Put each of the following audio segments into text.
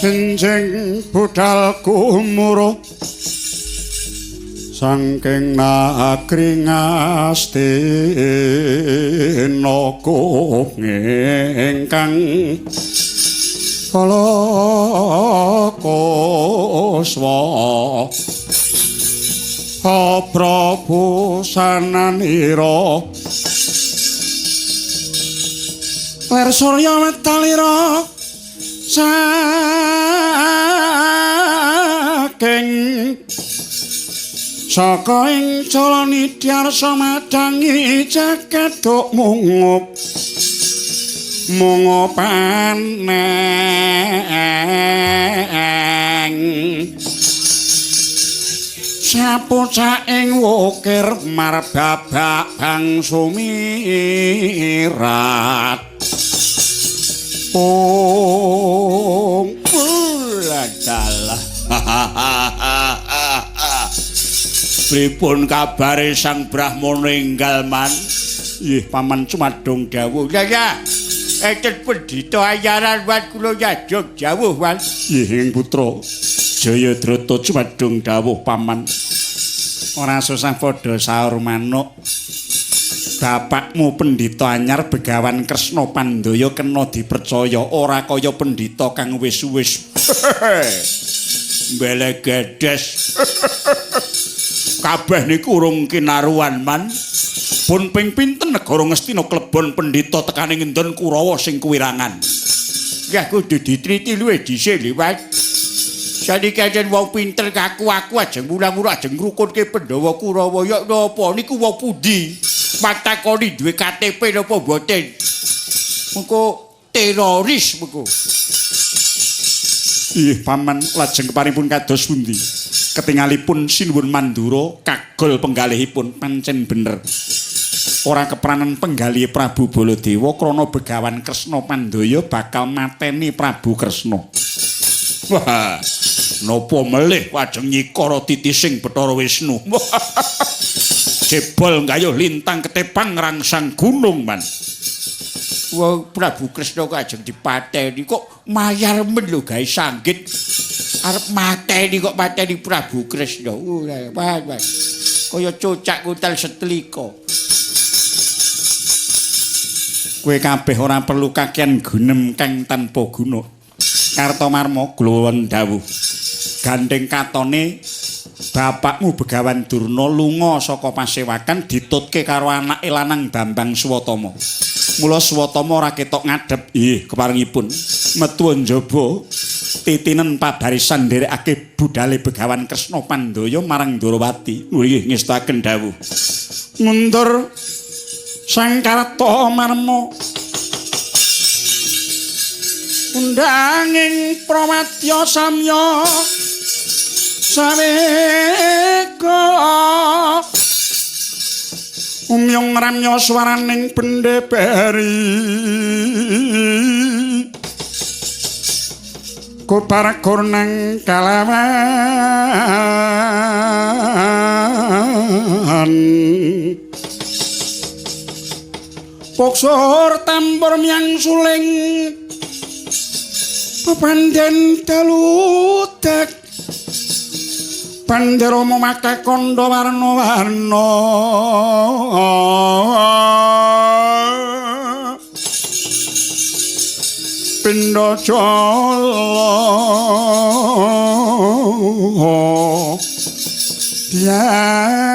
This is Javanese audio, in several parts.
enjing budal gumuruh saking nagri Ngastina ingkang kala kuswa Prabu sananira ler surya metalira saking saka ing calani dyarsa madangi jagat duk mungup mungupaneng sapucak ing wukir marbabak bang sumirat adalah pripun kabare Sang Brahmana enggal man nggih paman cumadung dawuh ya enten pendhita ayaran wan kula nyajog dawuh wan nggih putra Jayadrata cumadung dawuh paman ora susah padha saur manuk bapakmu pendhita anyar Begawan Kresna Pandaya kena dipercaya ora kaya pendhita kang wis-wis mbeleh gedes kabeh niku urung kinaruan man pun ping pinten negara Ngastina klebon pendhita tekaning ngendon Kurawa sing kuwirangan ya kudu ditriti luwih dhisik liwat saniki ajen wong pinter kaku aku ajeng mulang-mulang ajeng ngrukunke Pandhawa Kurawa ya napa niku wong pundi matakoni duwe KTP napa mboten mengko teroris mengko ih paman lajeng keparipun kados pundi ketingalipun Sinuwun Mandura kagol penggalihipun pancen bener ora kepranan penggalih Prabu Baladewa krana Begawan Kresna Pandaya bakal mateni Prabu Kresna wah napa melih wajeng nyikara titising Bathara Wisnu jebol gayuh lintang ketepang rangsang gunung man wah Prabu Kresna kok ajeng dipateni kok mayar men lho gawe sanggit arep mateni kok mateni Prabu Kresna wah kaya cocak kuntal setlika kowe kabeh ora perlu kakean gunem kang tanpa guna Kartomarma glowon dawuh gandeng katone bapakmu Begawan Durna lunga saka pasewakan ditutke karo anake lanang Bambang Swatama mula Swatama ora ketok ngadhep keparingipun metu njaba titinen pabarisan nderekake budale Begawan Kresna Pandaya marang Ndrawati nggih ngestaken dawuh mundur Sang Kartomarma undanging pramadya samya saweka umyong ramya swaraning pendheperi kobar gurnang kalawan poksor tambur miang suling pepanden dalutek bandera memakai kondo warna-warna pindo jolo dian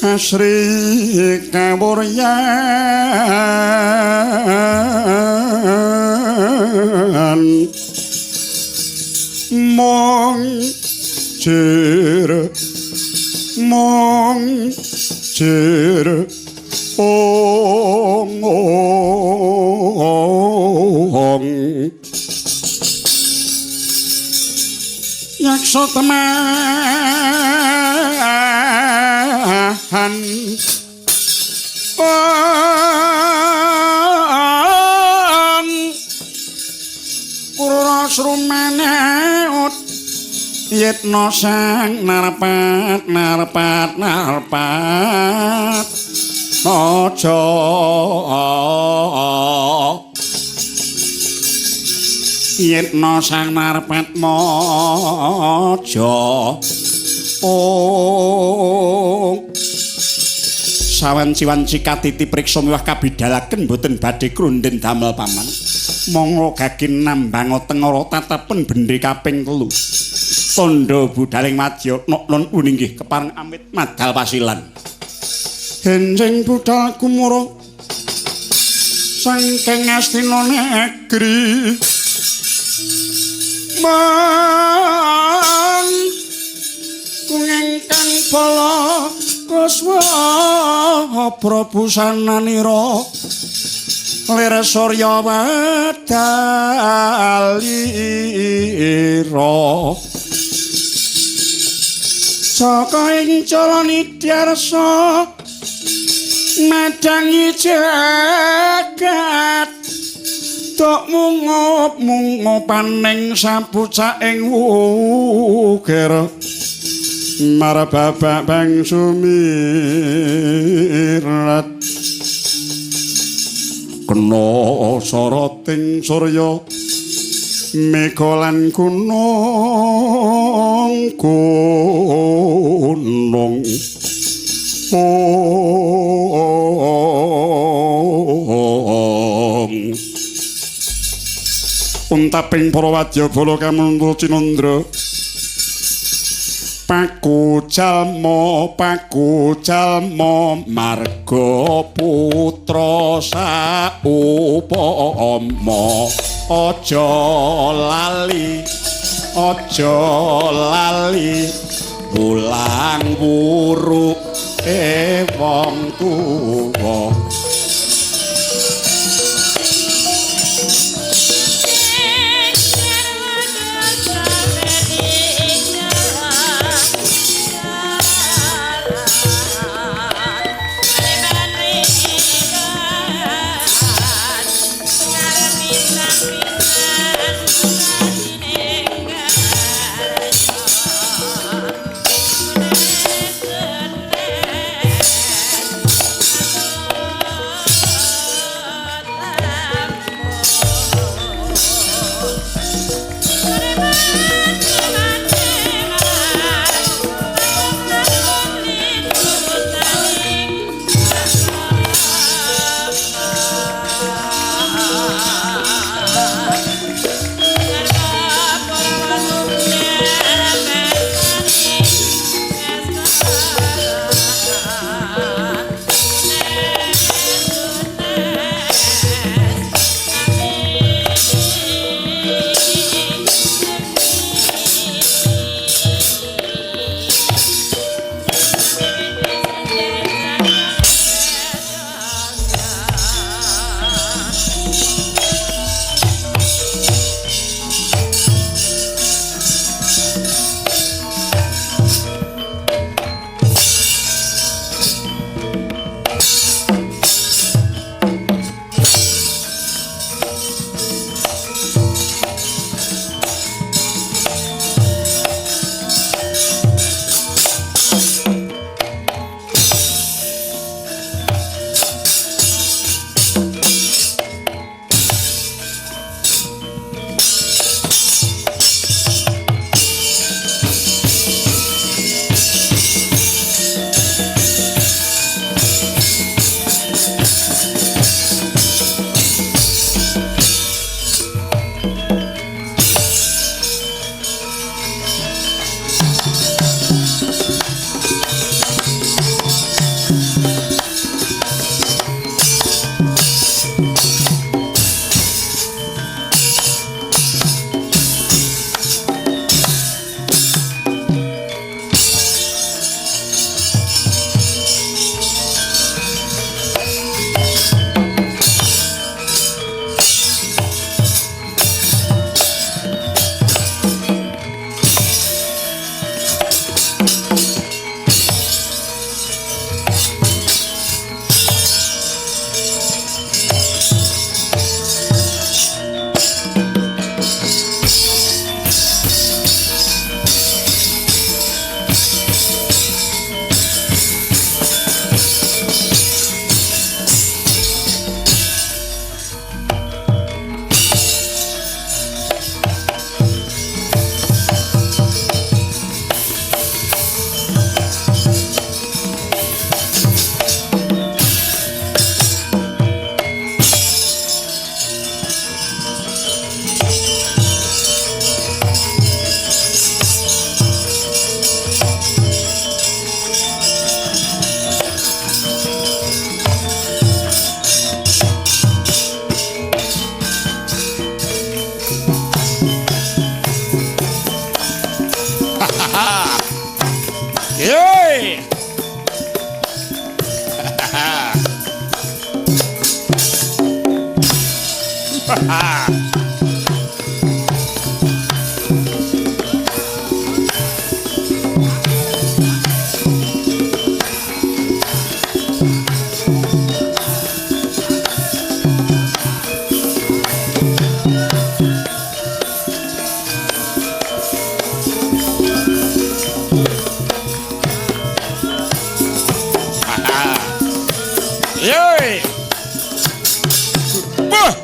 Asri kawuryan mong jir ong yaksa temahan kurra srumene Yetno sang narpat aja Yetno sang narpat mojo sawanci-wanci katiti priksa miwah kabidalaken boten badhe krunden damel paman monggo gagin nambang tengara tatapen bendhe kaping 3 tondo budaling madya nok-non uninggih kepareng amit madal pasilan henjing budal kumara saking astina negeri man kungengkang bala kuswa Prabu sananira lir surya wadalira saka ing calani dyarsa madangi jagat tok mungup-mungupaning sapucaking wugera marababak bang sumirat kena soroting surya mega lan gunung untaping para wadya bala kamuntu cinandra paku jalma marga putra saupama aja lali ulang buruk wong tuwa Yoi. Yoi. Wah.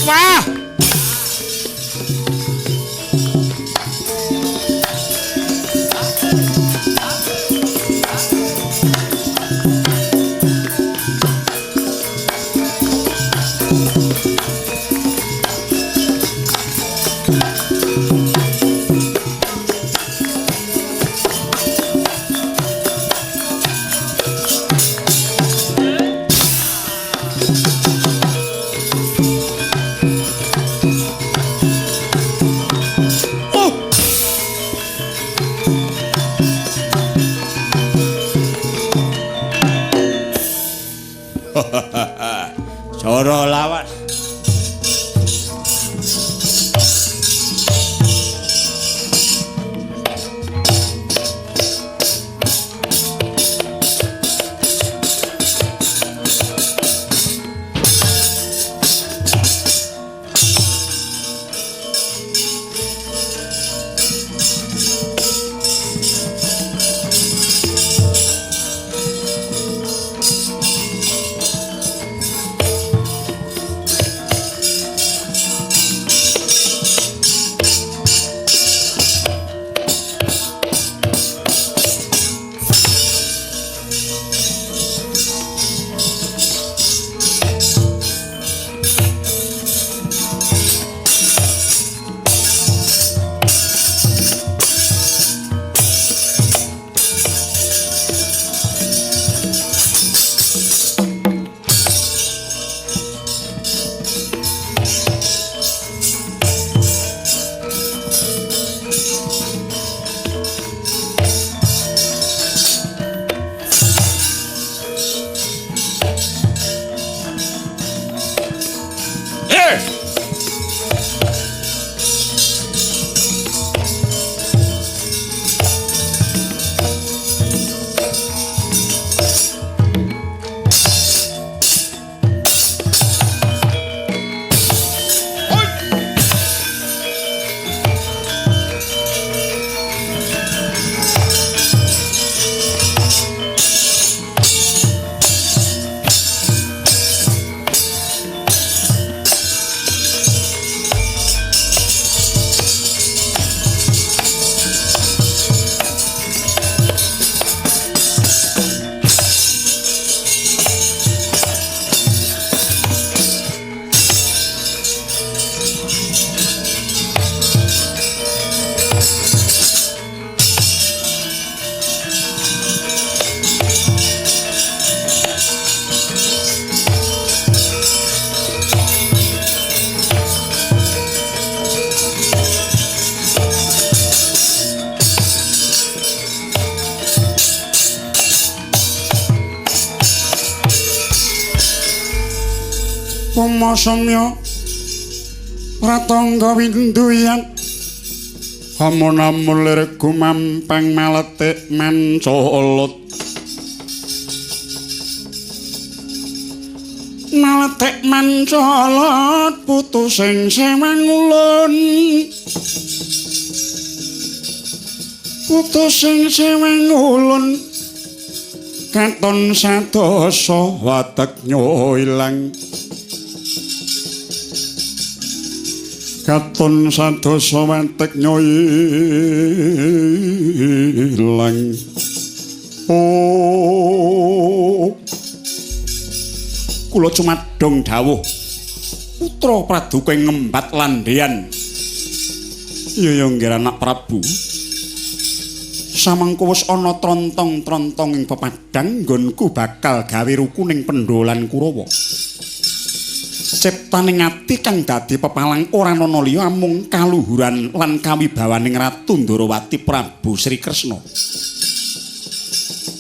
Wah. Jara lawas. Pama samya pratangga winduyan Hamuna mulir gumampang maletik mancolot maletik mancolot putusing sewang ulun putusing sewang ulun katon sadosa wateknya ilang katon sadosa wateknya ilang kula cumadong dawuh putra Praduka ngembat landhean ya nggih anak Prabu samangka wis ana trontong-trontong ing pepadang nggonku bakal gawe rukuning pendolan Kurawa ciptaning ati kang dadi pepalang ora ana liya amung kaluhuran lan kawibawaning Ratu Ndarawati Prabu Sri Kresna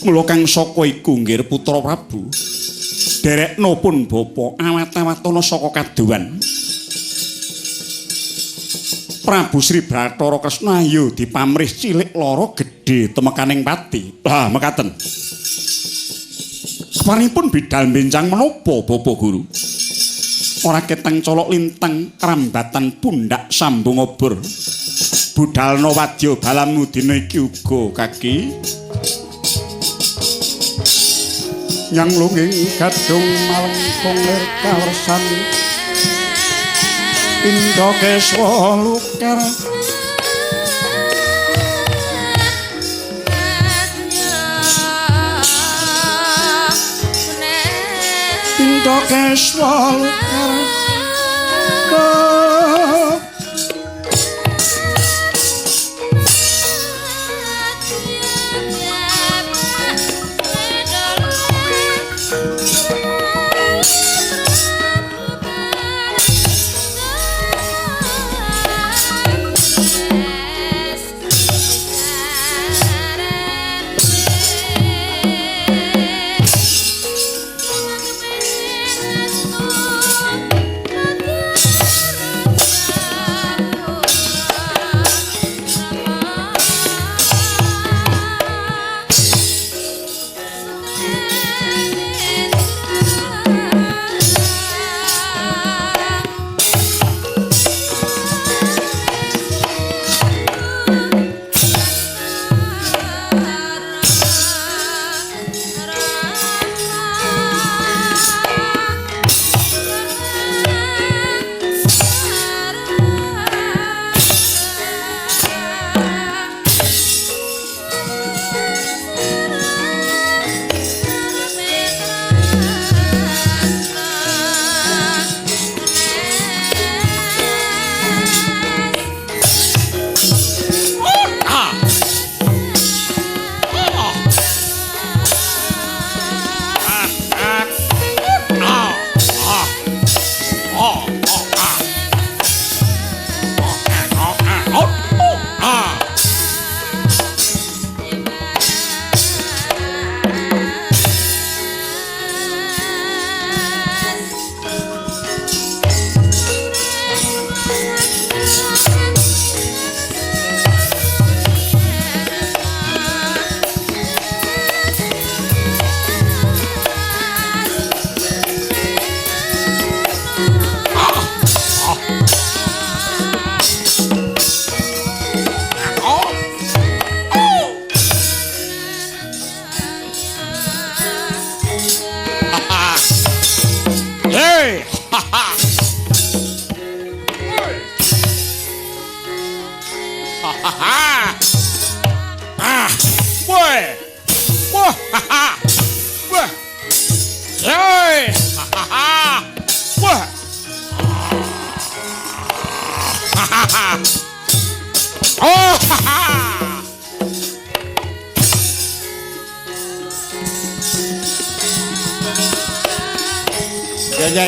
mula kang saka iku nggih putra Prabu derekno pun bapa awat-awatono saka kadowan Prabu Sri Bathara Kresna ayo dipamrih cilik loro gedhe temekaning pati. Ah, mekaten. Keparipun bidal benjang menapa Bapak Guru? Ora ketang colok lintang rambatan pundak sambung obor. Budalna wadya balamu dina iki uga kaki. Yang lunging gadung malengkung lir kawersan Indra Keswa Lukar Indra Keswa Lukar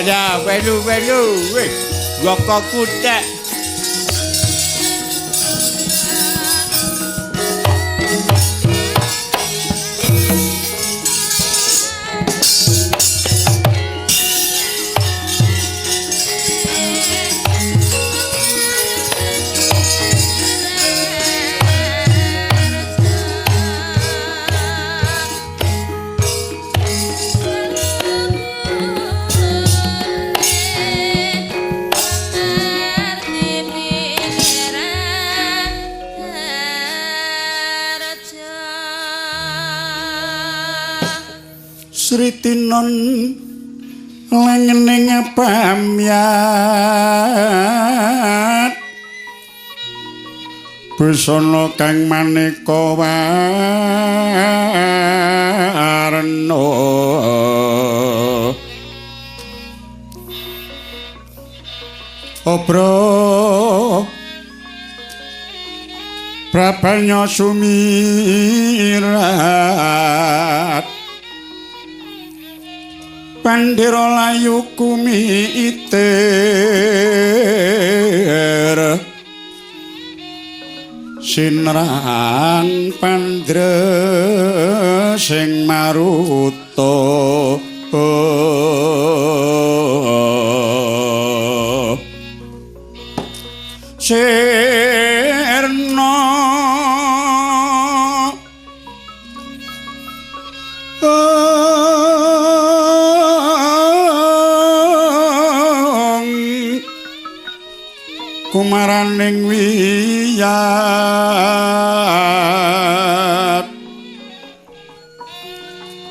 Ya, welu, weh, gua kutek. Sritinon lengening pamyat busana kang maneka warna obro prabanya sumirat pandira layu kumitir sinrang pandra sing maruta sirna kumaraning wiyat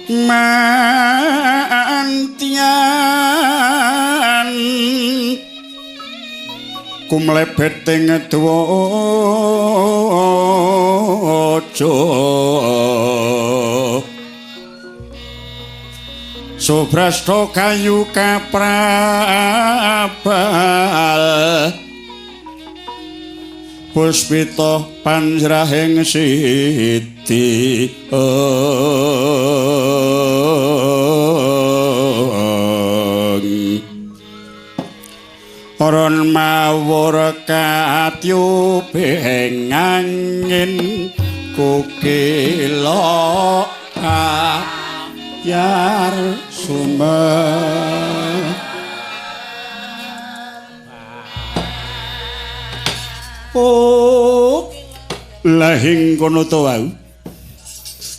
mantian kumlebeting dwaja subrasta kayu kaprabal puspita panjrahing siti Aron mawur katyubing angin kukila yar sumer lahing kono to wau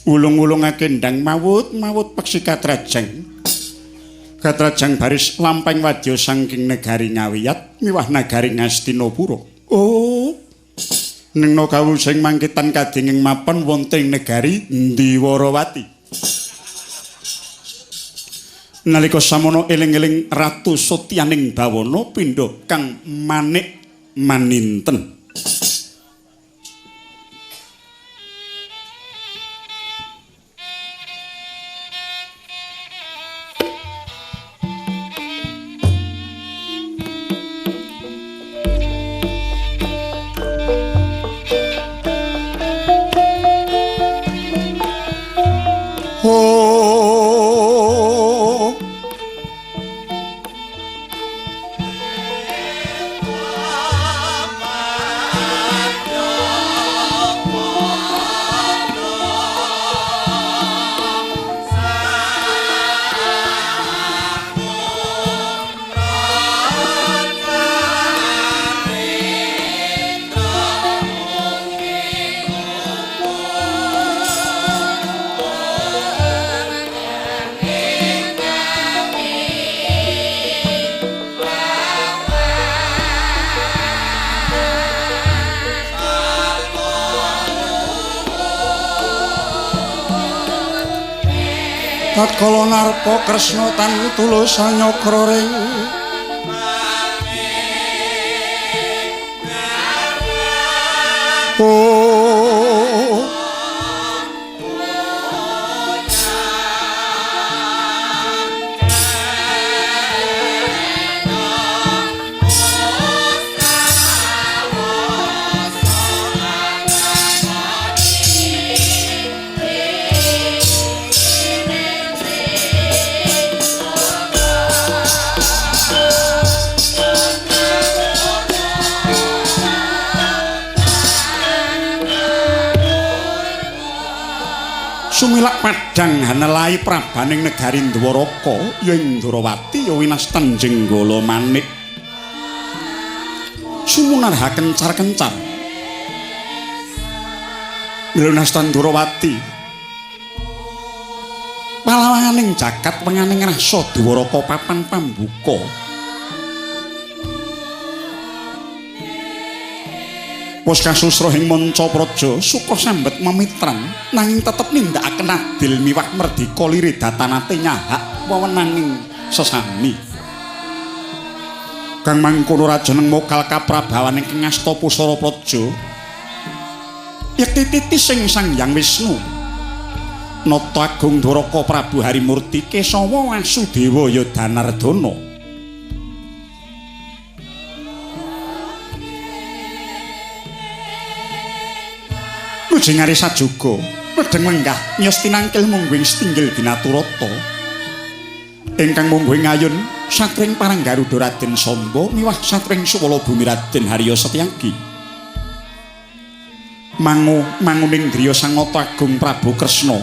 ulung-ulungake ndang mawut peksi katrajang baris lampeng wadya saking negari Ngawiyat miwah nagari Ngastinapura. Nengno kawusing mangkitan kadinging mapan wonten negari Ndiwarawati. Nalika samono eling-eling Ratu Sotyaning Bawana pindha kang manik maninten. Tatkala narpa Kresna tan tulus anyakra ring sumilak padhang hanelai prabaning negari Ndwaraka ya Indrawati ya winastan jenggala manik sumunarhaken kencar-kencar milunastan Ndrawati palawanganing jagat wenganing rasa Dwaraka papan pambuka Wis kasusra ing manca praja suka sambet memitran nanging tetep nindakaken adil miwah merdika liridatanate nyahak wewenanging sesami. Kang mangkono raja neng mokal kaprabawan ing ngasta pusara praja yekti sing Sang Hyang Wisnu Nata Agung Dwaraka Prabu Harimurti Kesawa Wasudewa Yodanardana. Lujengare sajoga medheng lenggah nyos tinangkil mungguing setinggil Binaturata ingkang mungguing ayun satring Paranggaruda Raden Samba miwah satring Suwala Bumi Raden Harya Setyaki manguning griya Sang Nata Agung Prabu Kresna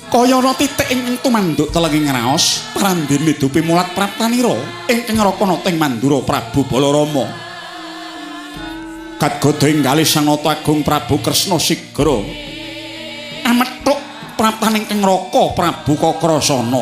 kaya ana titik ingkang tumanduk telenging raos parandene dupi mulat praptanira ingkang rakana teng Mandura Prabu Balarama. Kadgoda enggalih Sang Nata Agung Prabu Kresna sigra amethuk praptan ingkang raka Prabu Kakrasana.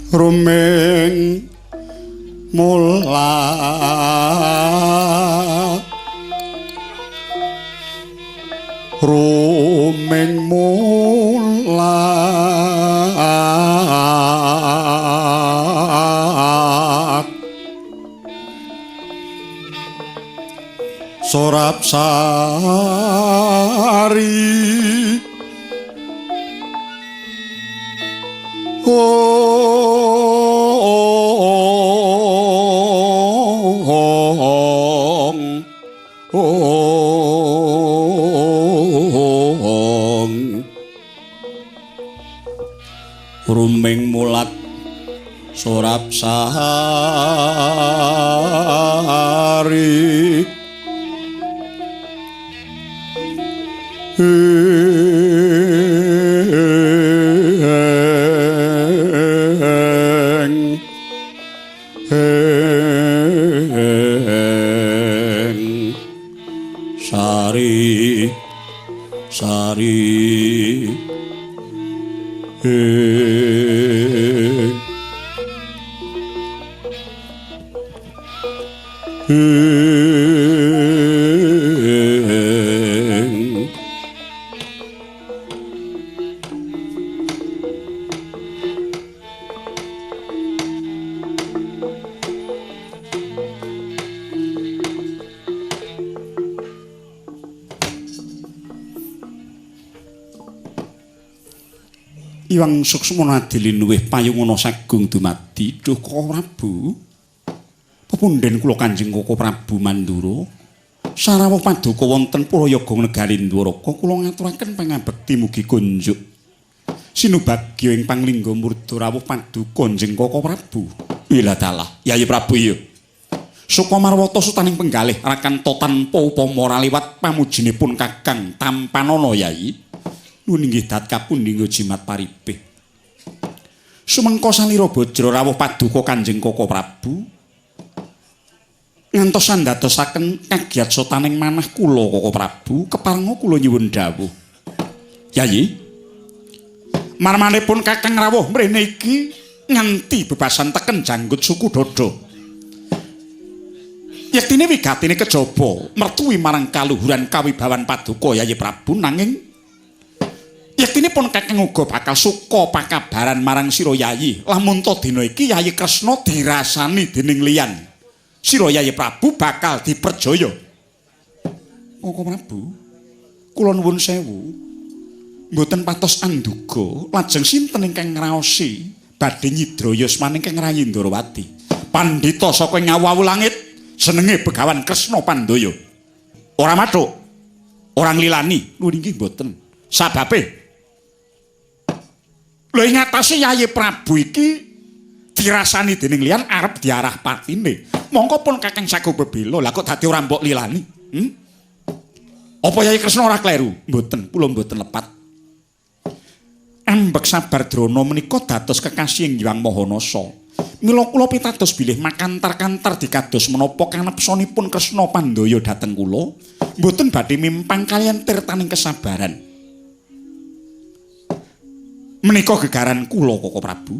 Rumeng mulat rumeng mulat Sorap Sari Rumeng mulat Sorap Sari Sari Sari Iwang Suksmana dilinuwih payungana sagung dumadi duh Koko Prabu pepundhen kula Kanjeng Koko Prabu Mandura sarawuh paduka wonten Prayaga negari Dwaraka kula ngaturaken pangabekti mugi kunjuk sinubagya ing panglingga murda rawuh paduka Kanjeng Koko Prabu. Ila dalah Yayi Prabu ya Sukamarwata sutaning penggalih rakanto tanpa upama liwat pamujinipun Kakang Tampanana Yai. Nuwun inggih dat kapundhing jimat paribih. Sumengko salira bajra rawuh paduka Kanjeng Koko Prabu. Ngantos sandadosaken kagiat sotaning manah kula Koko Prabu, keparenga kula nyuwun dawuh. Yai, marmanipun Kakang rawuh mrene iki nganti bebasan teken janggut suku Dodo. Yektine wigatine kejaba mertuwi marang kaluhuran kawibawan paduka Yai Prabu, nanging yektinipun Kakang uga bakal suka pakabaran marang sira Yai. Lamun to dina iki Yai Kresna dirasani dening liyan, sira Yai Prabu bakal diperjaya. Koko Prabu, kula nuwun sewu, mboten patos anduga lajeng sinten ingkang ngraosi badhe nyidra yusmaning Kang Rayi Ndrawati. Pandhita saka ngawu langit senenge Begawan Kresna Pandaya. Ora mathuk, ora nglilani, nuwun inggih mboten. Sababe lho ing atase Yai Prabu iki dirasani dening liyan arep diarah patine. Mongko pun Kakang sago bebela, lah kok dadi ora mbok lilani? Apa Yai Kresna ora kleru? Mboten, kula mboten lepat. Ambek Sabardrana menika dados kekasih Hyang Mahanasa. Mila kula pitados bilih makantar-kantar dikados menapa kanepsanipun Kresna Pandaya dhateng kula, mboten badhe mimpang kaliyan tirtaning kesabaran. Menika gegaran kula Koko Prabu.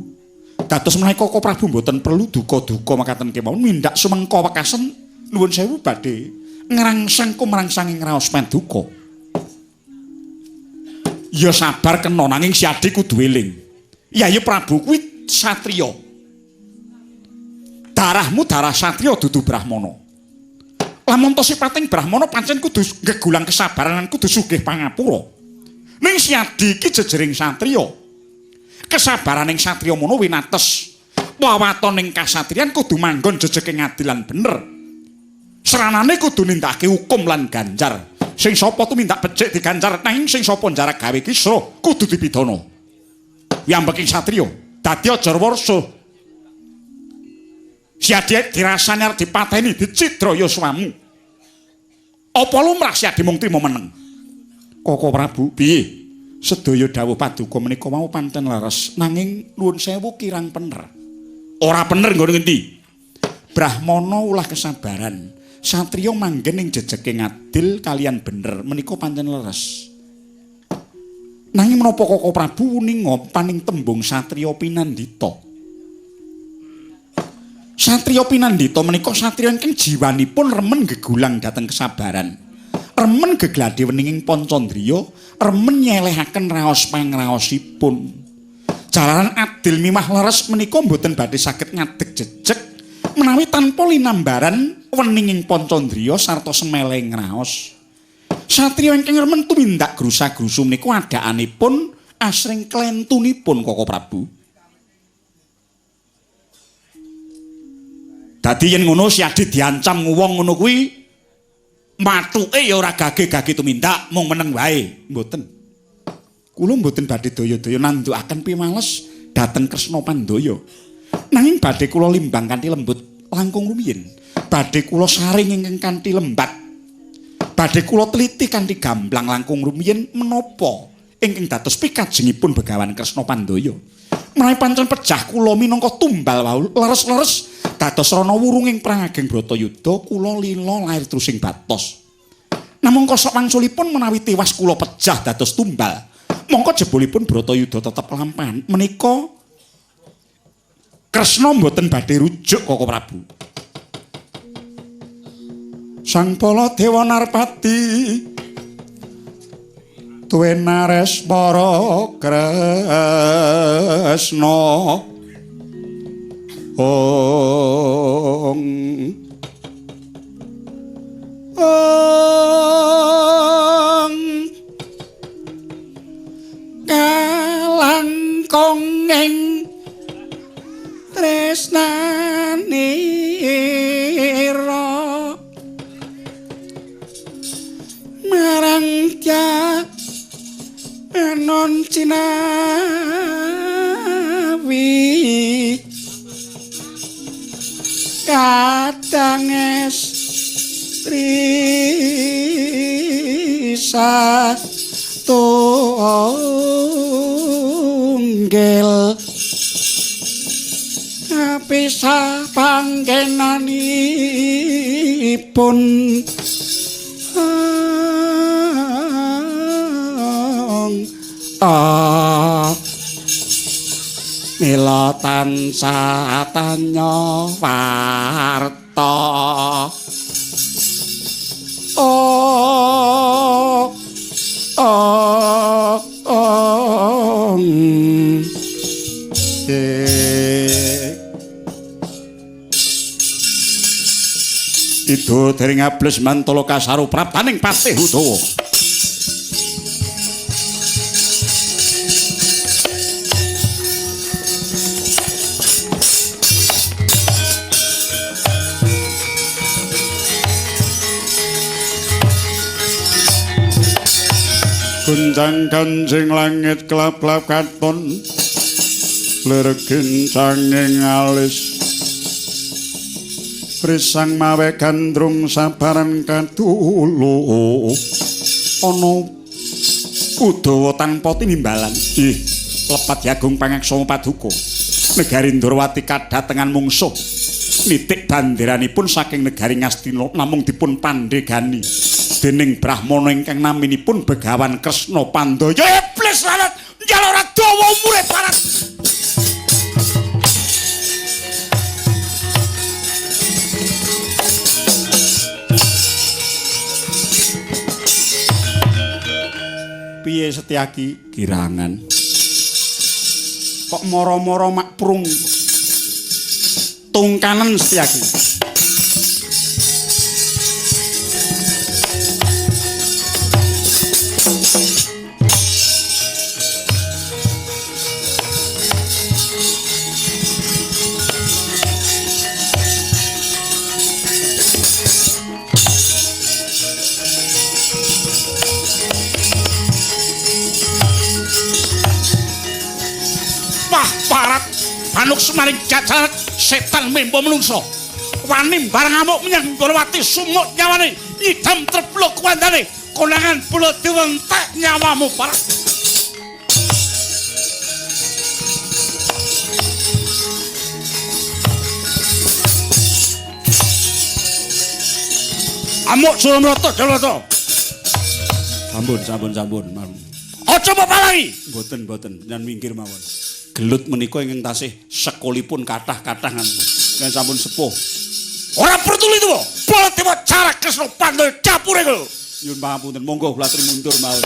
Dados menika Koko Prabu mboten perlu duka-duka makaten kemawon, mindak sumengka wekasen nuwun sewu badhe ngrangsang kumrangsangi ngraos paduka. Ya sabar kena nanging si adik kudu eling. Yai Prabu kuwi satriya. Darahmu darah satriya dudu brahmana. Lamun to sipating brahmana pancen kudu gegulang kesabaran lan kudu sugih pangapura. Ning si adik iki jejering satriya. Kesabaraning satriya mono winates. Wawatoning kasatriyan kudu manggon jejeke ngadil lan bener. Seranane kudu nindakake hukum lan ganjar. Sing sapa tumindak becik diganjar, nanging sing sapa njarak gawe kisra kudu dipidana. Piyambaking satriya dadi aja warsa. Si adik dirasani arep dipateni dicidra yuswamu. Apa lumrah si adik mung trima meneng? Koko Prabu, piye? Sedaya dawuh paduka menika mau pancen leres, nanging nuwun sewu kirang pener. Ora pener nggon ngendi? Brahmana ulah kesabaran. Satriya manggen ing jejeke ngadil kalian bener menika pancen leres. Nanging menapa Koko Prabu wuninga paning tembung satriya pinandhita? Satriya pinandhita menika satriya ingkang jiwanipun remen gegulang dhateng kesabaran. Remen gegladhe weninging Pancandriya, remen nyelehaken raos pangraosipun. Jalaran adil mimah leres menika mboten badhe saged ngadeg jejeg menawi tanpa linambaran weninging Pancandriya sarta semeleng raos. Satriya ingkang remen tumindak grusa-grusu menika adakanipun asring klentunipun Koko Prabu. Dadi yen ngono si Adi diancam wong ngono kuwi mathuke ya ora gage-gage tumindak, mung meneng wae. Mboten. Kula mboten badhe daya-daya nandukaken pimales dhateng Kresna Pandaya. Nanging badhe kula limbang kanthi lembut langkung rumiyin. Badhe kula saring ingkang kanthi lembat. Badhe kula teliti kanthi gamblang langkung rumiyin menapa ingkang dados pikajengipun Begawan Kresna Pandaya. Menawi pancen pejah kula minangka tumbal wau leres-leres dados rana wurunging perang ageng Bratayuda, kula lila lair terusing batos. Namung kosok wangsulipun menawi tiwas kula pejah dados tumbal, mongko jebolipun Bratayuda tetep lampahan. Menika Kresna mboten badhe rujuk Koko Prabu. Sang Baladewa Narpati duwe nares para Kresna. Kalangkong ing tresnanira marang anon Cinawi kat danges trisa tunggil pisah panggenanipun mila tansah tanya warta Ido dering ables mantala kasaru praptaning Patih Udawa. Gunjang kanjing langit kelap-kelap katon lergin sanging alis Prisang mawe gandrung sabaran kadulu ana Udawa tanpa tinimbalan lepat jagung pangaksama paduka negari Ndrawati kadatengan mungsuh nitik banderanipun saking negari Ngastina namung dipun pandegani dening Brahmana ingkang naminipun Begawan Kresna Pandaya iblis lalat njalora dawa umure barat. Piye Setyaki girangan kok moro-moro makprung tungkanen Setyaki Manuk semaring jajaran setan membo menungso wani barang amuk menyang Ndrawati sumuk nyawane idam trepluk kuandane konangan pulo diwentek nyawamu para amuk Suramrata Jalwata sampun aja mepalangi mboten nyan minggir mawon gelut menika ingkang tasih sekolipun kathah-kathangan kan sampun sepuh. Ora pertuli to, Baladewa Jarak Kresna Pandaya dapure kula. Nyuwun pangapunten, monggo kula aturi mundur mawon.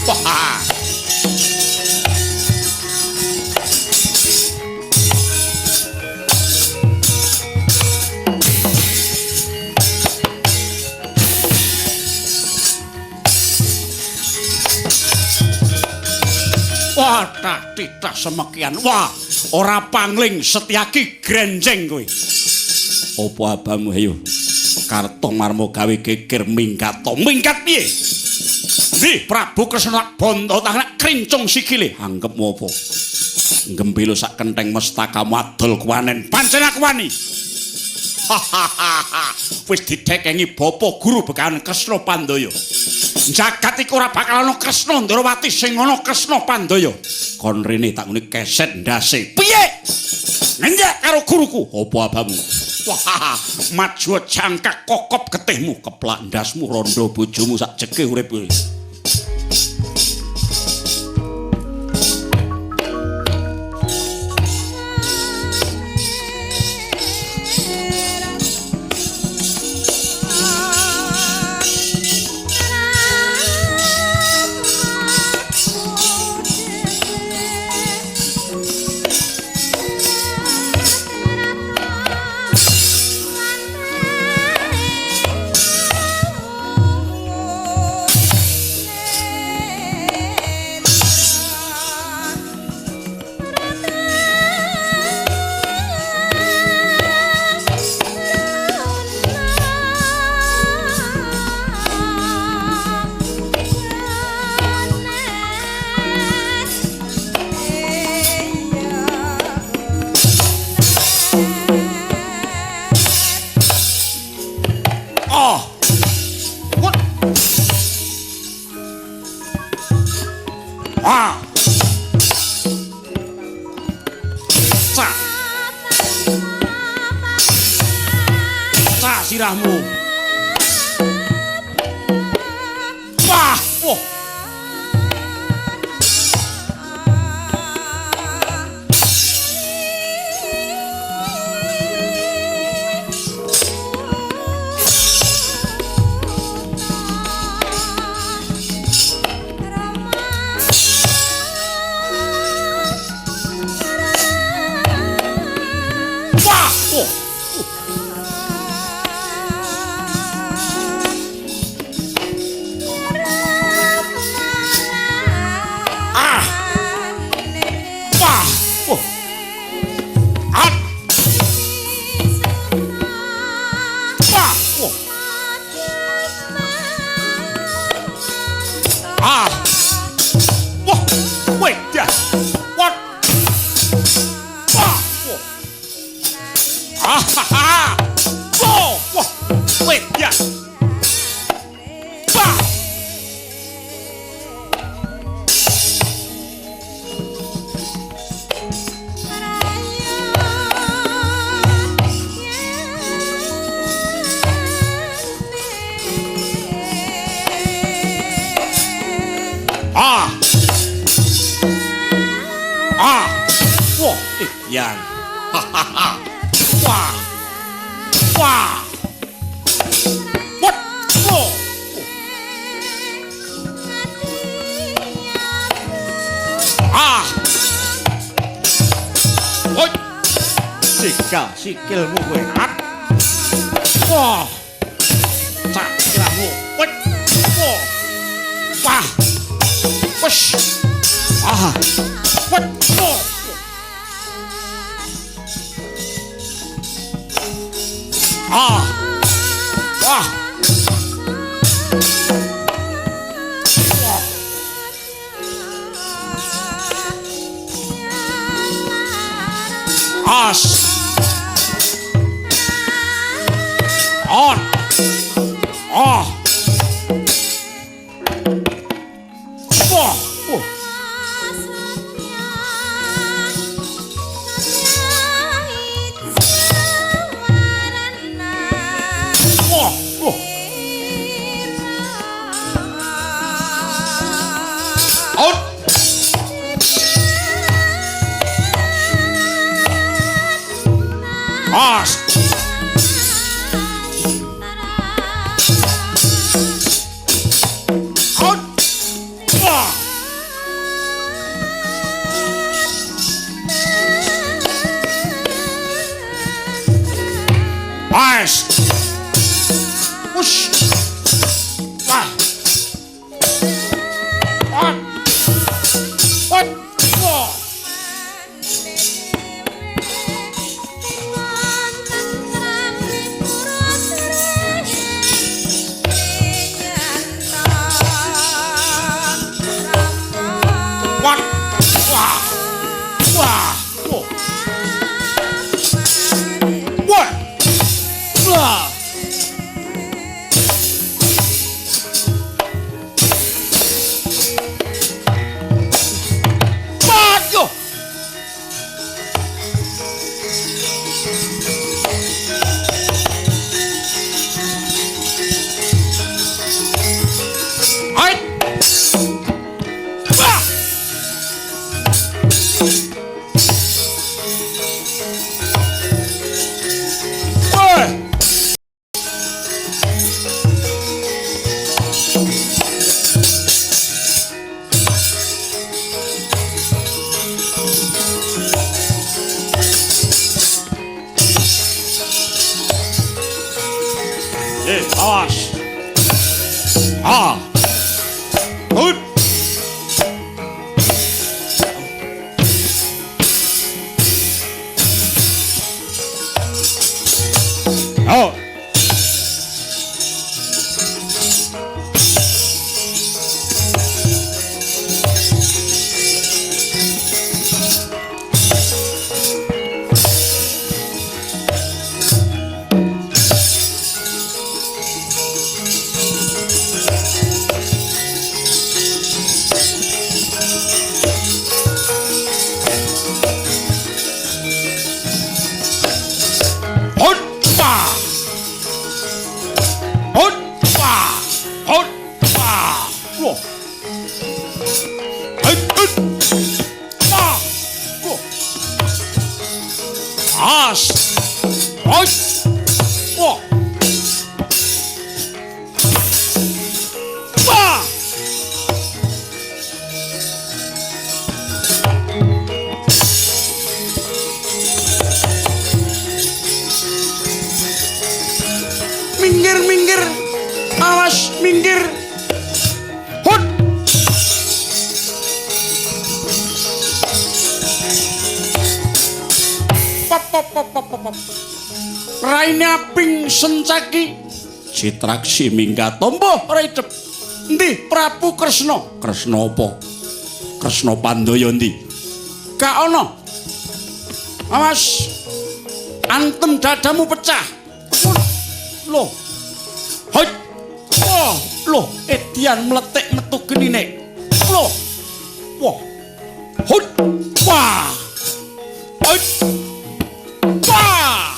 Wah. Wah, titah semekian. Wah, ora pangling Setyaki grenjeng kowe. Apa abamu ayo? Kartomarma gawe geger minggat to. Minggat piye? Nggih, Prabu Kresna Banda tangan krincung sikile. Anggepmu apa? Gembelo sak kentheng mestakamu adol kuwanen. Pancen aku wani. Wis didekengi Bapa Guru Begawan Kresna Pandaya. Jagat iku ora bakal ana Kresna Ndrawati sing ana Kresna Pandaya. Kon rene tak ngene keset ndase. Piye? Ngenjak karo guruku. Apa abamu? Wah, maju jangkak kokop getihmu, keplak ndasmu rondo bojomu sak jege urip kowe. Ah. Sa. Sa sirahmu. Wah, oh. Wah, oh. Ah. Wah, oh. At. Wah, oh. Ah. Wah, wait, yeah. What? Wah, oh. Ah, ha, ha. Whoa, whoa. Wait, yeah. Wah. Ah. Ah. Whoa, yan. Ha, ha, ha. Wah. Wah. What? Whoa. Ah. What? Sikilmu kowe. At. Wah. Sikilmu. What? Wah. Wah. Wush. Ah. What? Whoa. Ah. Wah. Wah. As. On. Ah. Wah. Oh. Wah. Oh. Out. As. Out. Wah. As. Whoosh. Wah. What? What? Wah. What? Wah. Wah. Whoa. What? Wah. Mario. Ay. Ah. Oi. Awas. Ah. Good. Oh. Raine aping sencaki Citraksi minggat tombo raidep. Endi Prabu Kresna? Kresna apa? Kresna Pandaya endi? Gak ana. Awas. Antem dadamu pecah. Loh. Hoi. Wah, loh, edian meletik metu genine. Loh. Wah. Hoi. Wah. Hoi. Wah.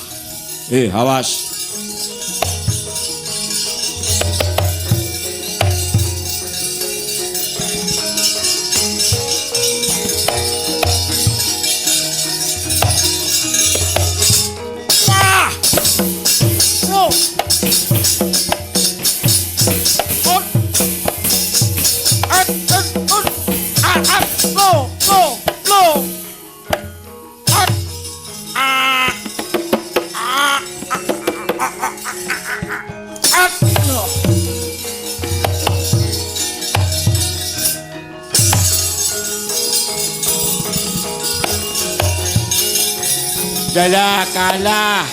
Awas. Kalah, kalah.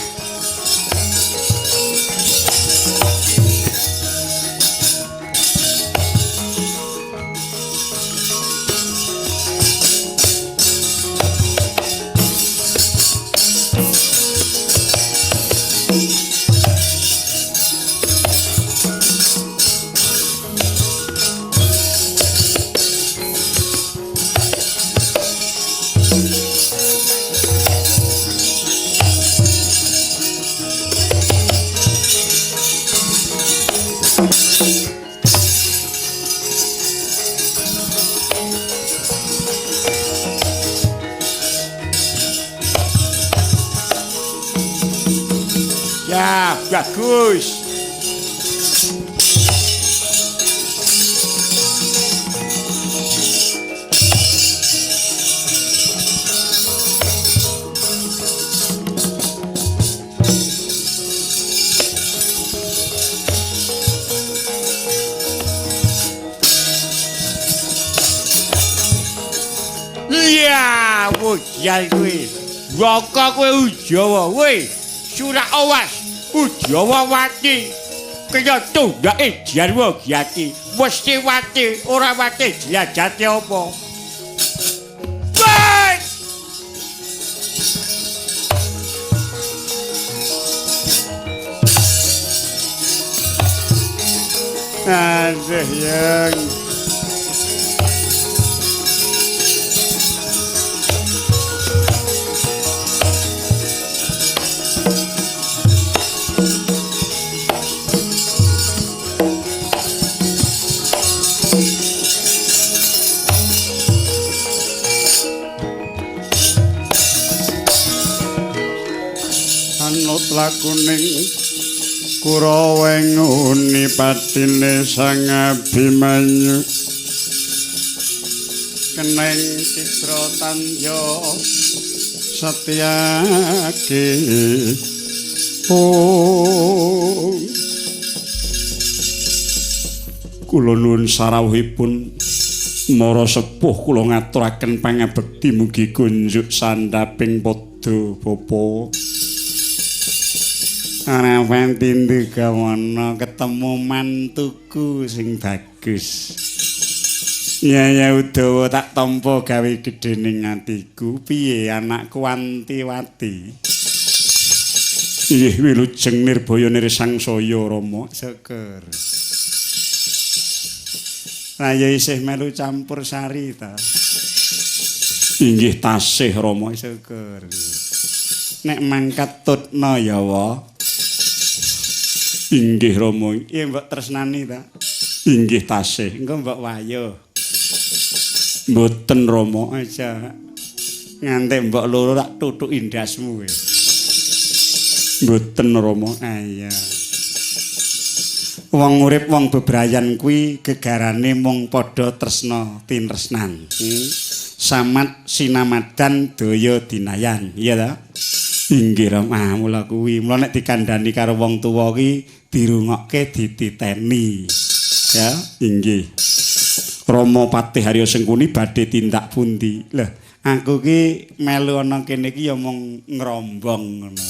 Ya, bagus. Ya, wujal kuwi. Raka kowe Ujawa, kowe. Surak awas. Ujawa wati. Kaya tundake jarwa gyati. Mesti wati, ora wati jajate apa. Woi! Aduh, yang anut lakuning Kurawenguni patine Sang Abimanyu keneng citra tanja Satyaki kula nuwun sarawuhipun Mara sepuh kula ngaturaken pangabekti mugi kunjuk sandhaping padha bapa Harapan tindu kawana ketemu mantuku sing bagus. Ya Udawa tak tampa gawe gedhening atiku. Piye anakku Antiwati? Inggih wilujeng nirbaya nirsangsaya Rama. Syukur. Raya isih melu campur sari ta. Inggih tasih Rama, syukur. Nek mangkat tutna ya wa. Inggih Rama, iya mbok tresnani ta? Inggih tasih, engko mbok wayo. Mboten Rama aja. Nganti mbok loro tak tutuk indasmu kowe. Mboten Rama, iya. Wong urip wong bebrayan kuwi gegarane mung padha tresna tinresnan. Samat sinamadan daya dinayan, iya ta? Inggih Rama, mula kuwi. Mula nek dikandhani karo wong tuwa ki dirungokke dititeni. Ya, inggih. Rama Patih Harya Sengkuni badhe tindak pundi? Lah, aku ki melu ana kene iki ya mung ngrombong ngono.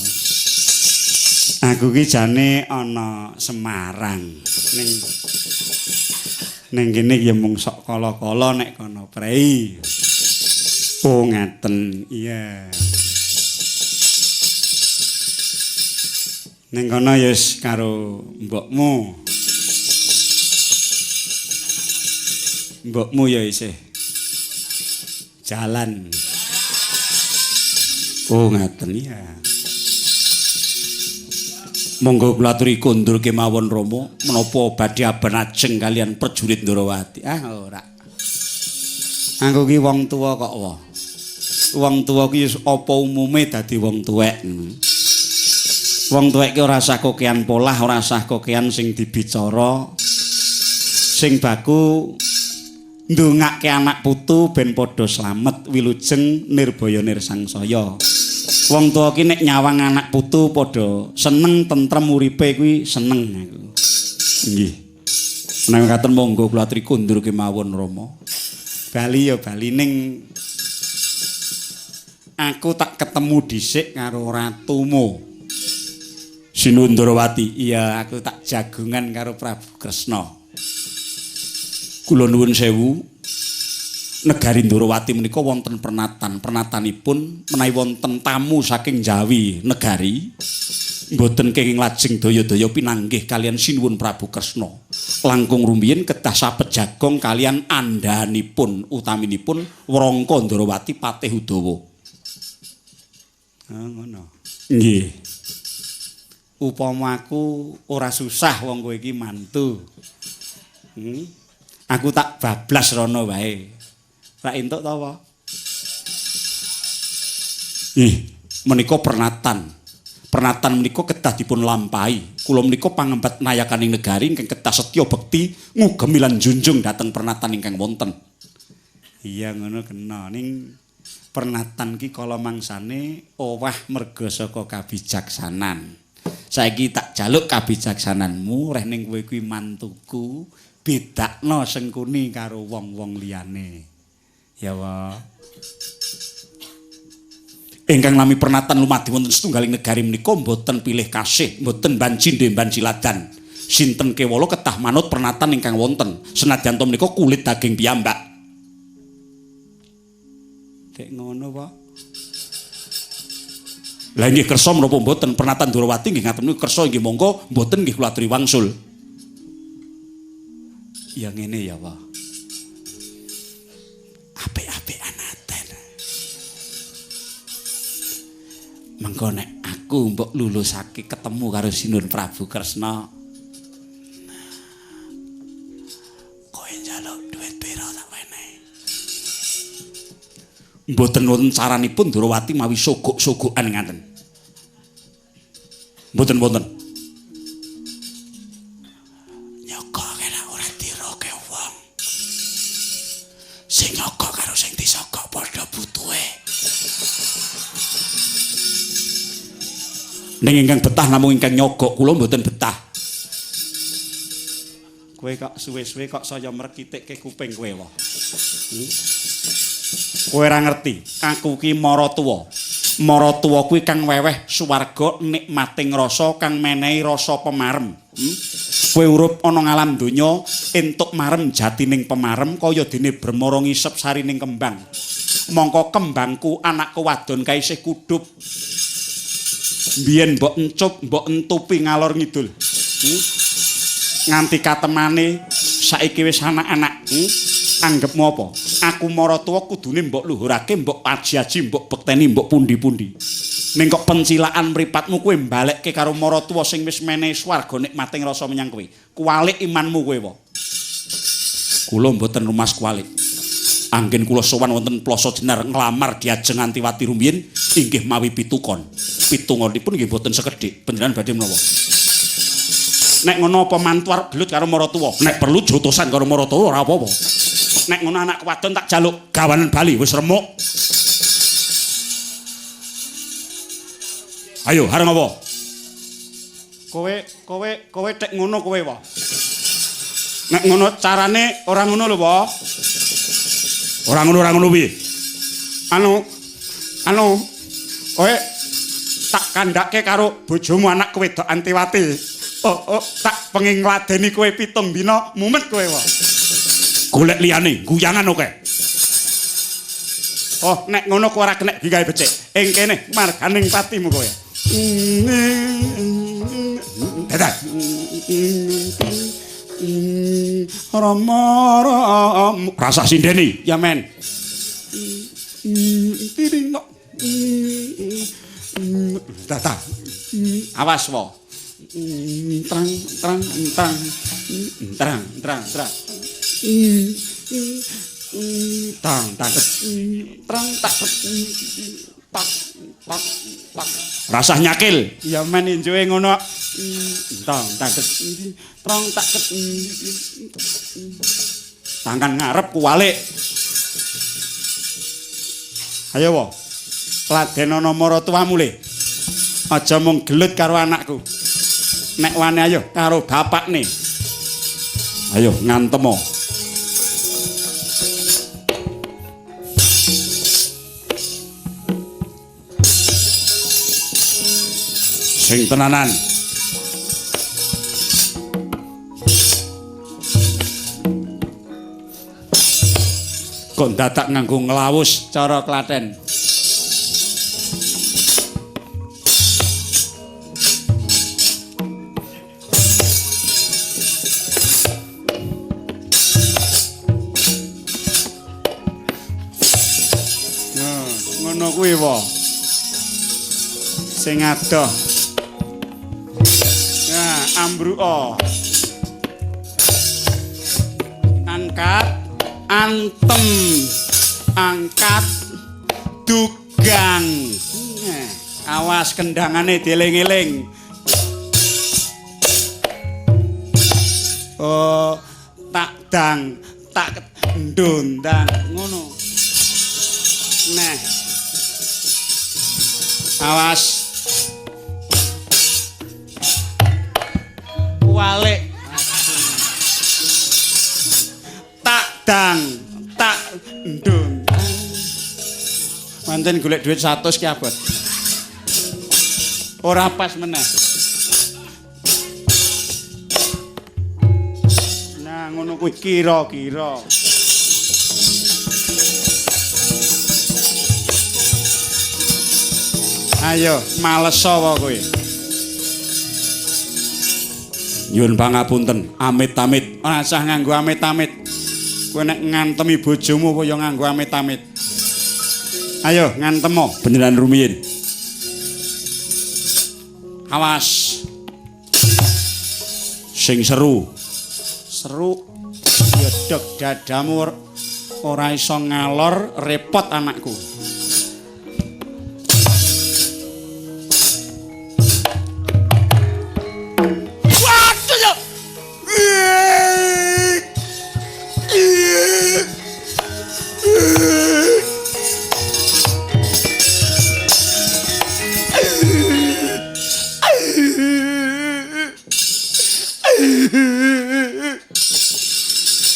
Aku ki jane ana Semarang. Ning kene ya mung sok kala-kala nek kono prei. Oh ngaten, iya. Ning kono ya wis karo mbokmu. Mbokmu ya isih jalan. Oh ngaten ya. Monggo kula aturi kondur kemawon Rama menapa badhe aben ajeng kalian prajurit Ndrawati. Ah ora. Aku ki wong tuwa kok wae. Wong tuwa ki apa umume dadi wong tuwek. Wong tuwek ki ora usah kokean polah, ora usah kokean sing dibicara. Sing baku ndongake anak putu ben padha slamet wilujeng nirbaya nirsangsaya. Wong tuwa ki nek nyawang anak putu padha seneng tentrem uripe kuwi seneng aku. Nggih. Menawi katen monggo kula aturi kondur kemawon Rama. Bali ya bali ning aku tak ketemu dhisik karo ratumu. Sinundrawati. Iya, aku tak jagungan karo Prabu Kresna. Kula nuwun sewu, negari Ndrawati menika wonten pernatan. Pernatanipun menawi wonten tamu saking Jawi negari, mboten kenging lajeng daya-daya pinanggih kalian sinuwun Prabu Kresna. Langkung rumiyin kedah sapejagong kalian andhanipun utaminipun Wrangka Ndrawati Patih Udawa. Ah ngono. Nggih. Upama aku ora susah wong kowe iki mantu. Aku tak bablas rono wae. Rak entuk ta apa? Menika pernatan. Pernatan menika kedah dipun lampahi. Kula menika pangembat nayakaning negari ingkang kedah setya bekti ngugemi lan junjung dhateng pernatan ingkang wonten. Iya ngono kena ning pernatan ki kala mangsane owah merga saka kabijaksanan. Saiki tak jaluk kabijaksananmu reh ning kowe kuwi mantuku. Bedakno Sengkuni karo wong-wong liyane. Ya wa. Ingkang lami pernatan lumadi wonten setunggaling negari menika mboten pilih kasih, mboten banci ndemban ciladan. Sinten kewala kedah manut pernatan ingkang wonten. Senadyan to menika kulit daging piyambak. Dek ngono, Pak. Lah nggih kersa menapa mboten pernatan Ndrawati nggih ngaten niku kersa nggih monggo mboten nggih kula aturi wangsul. Ya ngene ya, Pak. Apik-apikan aten. Mengko nek aku mbok lulusake ketemu karo Sinun Prabu Kresna. Kowe njaluk dhuwit pira tak wenehi. Mboten wonten caranipun Ndrawati mawi sogok-sogokan ngaten. Mboten-mboten. Sing nyogok karo sing disogok padha butuhe. Ning ingkang betah namung ingkang nyogok, kula mboten betah. Kowe kok suwe-suwe kok saya mrekitikke kuping kowe wae. Kowe ora ngerti, aku ki maratuwa. Maratuwa kuwi kang weweh swarga nikmating rasa kang menehi rasa pemarem. Kowe urip ana ngalam donya entuk marem jatining pemarem kaya dene bremara ngisep sarining kembang. Mongko kembangku anakku wadon kae isih kudhup. Biyen mbok encup, mbok entupi ngalor ngidul. Nganti katemane saiki wis anak-anak. Anggepmu apa? Aku maratuwa kudune mbok luhurake, mbok aji-aji, mbok bekteni, mbok pundi-pundi. Ning kok pencilaan mripatmu kowe mbalekke karo maratuwa sing wis menehi swarga nikmating rasa menyang kowe. Kualik imanmu kowe wae. Kula mboten rumas kualik. Anggen kula sowan wonten Plasa Jenar nglamar diajeng Antiwati rumiyin inggih mawi pitukon. Pitungonipun nggih mboten sekedhik. Panjenengan badhe menapa? Nek ngono apa mantu arep gelut karo maratuwa? Nek perlu jotosan karo maratuwa ora apa-apa. Nek ngono anak wadon tak jaluk gawanen bali wis remuk. Ayo, areng apa? Kowe tek ngono kowe wae. Nek ngono carane ora ngono lho, Po. Ora ngono piye? Anu kowe tak kandhake karo bojomu anak wedok Antiwati. Oh, tak pengin ngladeni kowe 7 dina mumet kowe wae. Golek liyane, guyangan oke. Oh, nek ngono kowe ora kena gawe becik. Ing kene marganing patimu kowe. Dadah. Rasa sindeni, ya men. Dadah. Awas wo. Trang. Tang. Trang tak. Pak. Rasah nyakil. Ya men injuwe ngono. Tang. Trang tak. Tangan ngarep kuwalik. Ayo wo. Ladenono maratuwamu le. Aja mung gelut karo anakku. Nek wani ayo karo bapakne. Ayo ngantemo. Sing tenanan. Kok dadak nganggo nglawus cara Klaten. Ngono kuwi wae. Sing adoh. Nah, ambruka. Angkat, antem. Angkat, dugang. Awas kendangane dieling-eling. Oh, tak ndondang ngono. Nah. Awas. Walik. Tak ndondang. Manten golek duit 100 ki abot. Ora pas meneh. Nah, ngono kuwi kira-kira. Ayo, males wae kowe. Nyuwun pangapunten, amit-amit. Ora usah nganggo amit-amit. Kowe nek ngantemi bojomu apa ya nganggo amit-amit. Ayo, ngantemo beneran rumiyin. Awas. Sing seru. Yedhek dadamu ora iso ngalor, repot anakku.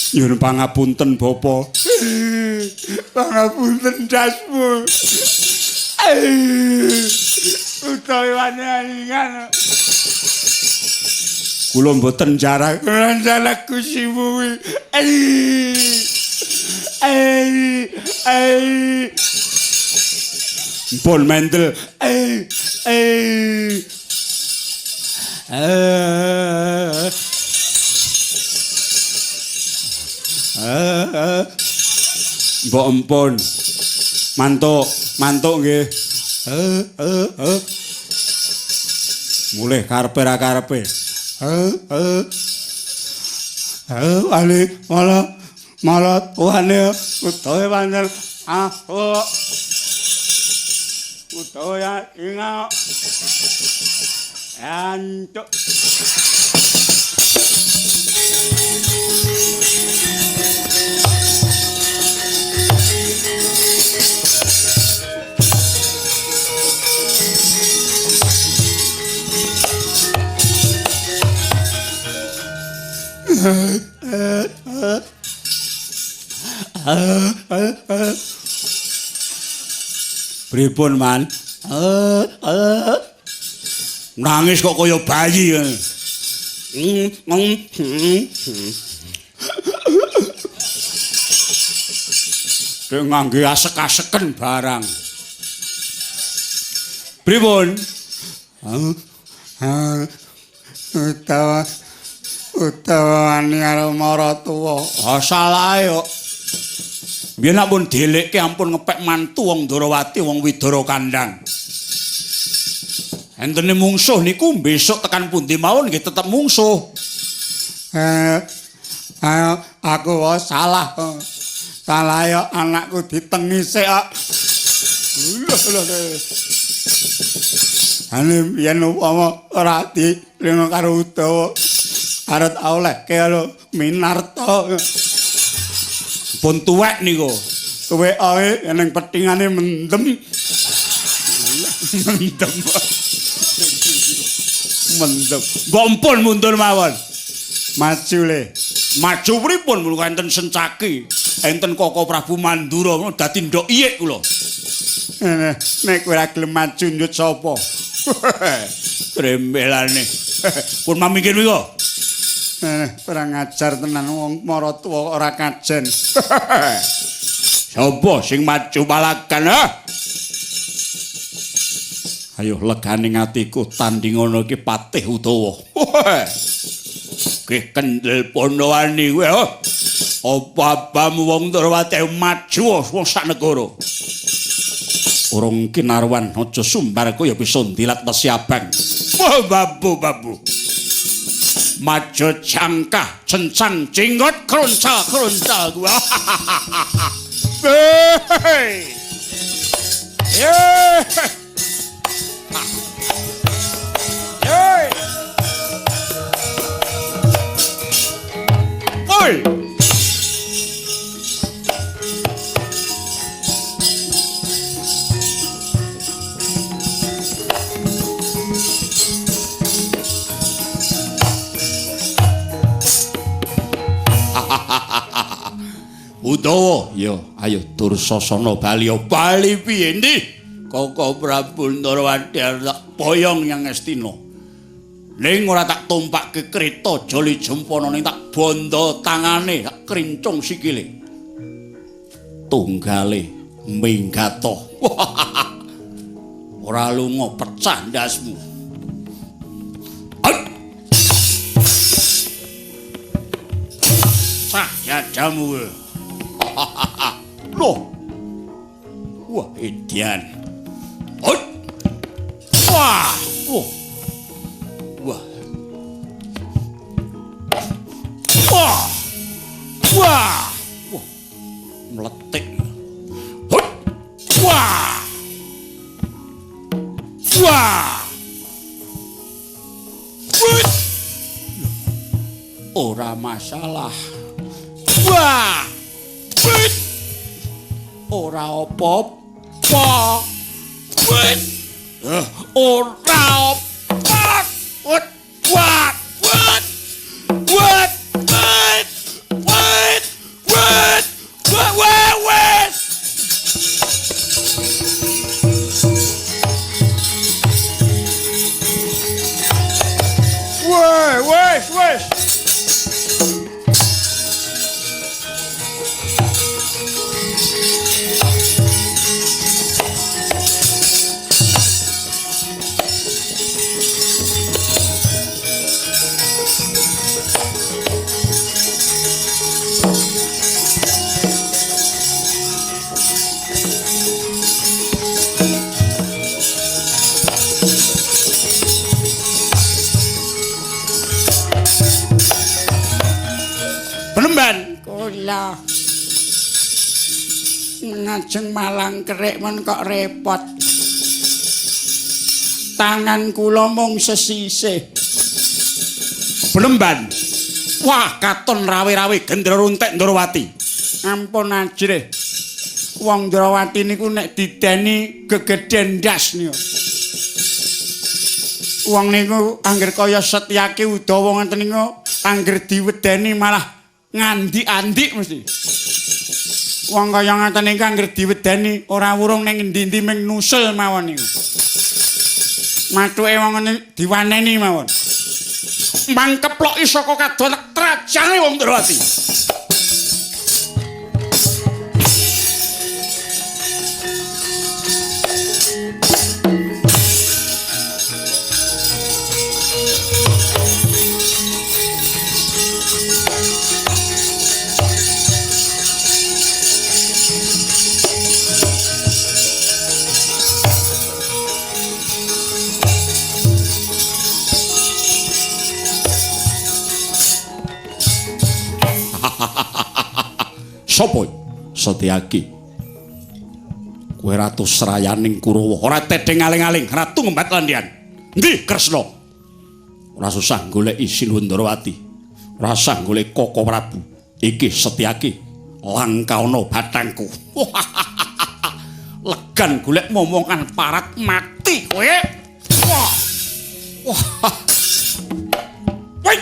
Nyuwun pangapunten Bapa. Pangapunten dasmu. Utawi wani alingan. Kula mboten jarak kusimu. Mpun mendel. Mbok empun. Mantuk nggih. Mulih karepe ra karepe. Ali malah tuane utahe pancen utahe inga antuk. Pripun, Man? Nangis kok kaya bayi. Dek ngangge asek-aseken barang. Pripun? Utawa wani karo maratuwa. Salah kok. Biyen ampun delekke ampun ngepek mantu wong Ndarawati wong Widara Kandhang. Entene mungsuh niku besok tekan pundi mawon nggih tetep mungsuh. Aku salah. Salah ya anakku ditengi sik kok. Ane yen upama ora dilinga karo Udawa arep olehke lho Minarta. Pun tuwek niku. Kowe ae ning petingane mendem. Mendem. Gompon mundur mawon. Maju le. Maju pripun mulu enten sencaki. Enten Koko Prabu Mandura dadi ndok iyik kula. Nek kowe ora gelem maju njut sapa? Trembelane. Pun mamikir miko. Ora ngajar tenan wong maratuwa ora kajen. Sapa sing maju palagan ha? Ayo legane atiku tandingono iki Patih Udawa. Ki kendel Pondowani kowe ha. Apa-apamu wong Ndarawati maju wong sak negara. Urung kinarwan aja sumbarku ya bisa ndilat Wesi Abang. Wah babu. Maju cangkah cencang jenggot kroncal gua. Hei. Oi. Udawa, ya ayo Dursasana Bali. Bali piye ndi? Koko Prabu Ndarawati tak boyong yang Astina. Ning ora tak tumpakke kreta Joli Jempana ning tak bondo tangane, tak krincung sikile. Tunggale Minggata. Ora lunga pecah ndasmu. Sah jadamu. Loh. Wah, edian. Wah. Wah. Wah. Wah. Wah. Wah. Meletik. Wah. Wah. Ora masalah. Wah. Ora apa-apa. Ora apa. Wes. Kula ngajeng malang kerik men kok repot. Tangan kula mung sesisih. Benemban. Wah, katon rawe-rawe gendera runtek Ndarawati. Ampun ajrih. Wong Ndarawati niku nek dideni gegeden ndas niku. Wong niku angger kaya Setyaki Udawa ngoten niku angger diwedeni malah ngandik-andik mesti. Wong kaya ngaten iki anggere diwedani ora wurung ning endi-endi ming nusul mawon niku. Mathuke wong ngene diwaneni mawon. Mangkeploki saka kadon krajane wong Ndrawati. Sopo? Setyaki. Kowe ratu Srayaning Kurawa, ora tedeng aling-aling ratu ngembat landian. Endi Kresna? Ora susah golek Sinuhun Ndrawati. Ora usah golek Koko Prabu. Iki Setyaki. Langkauna bathangku. Legan golek momongan parat mati kowe. Wah. Wah. Woi.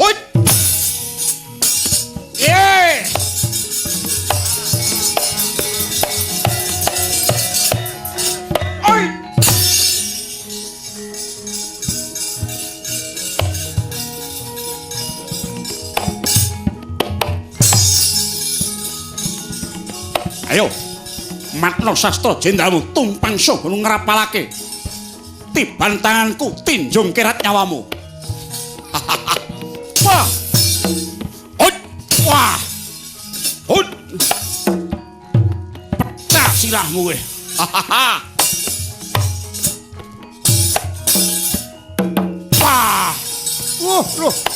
Woi. Ayo, matno sastra jendamu tumpang so gunung ngrapalake. Tiban tanganku tinjung kerat nyawamu. Wah. Hut. Wah. Hut. Pecah silahmu kowe. Wah. Loh.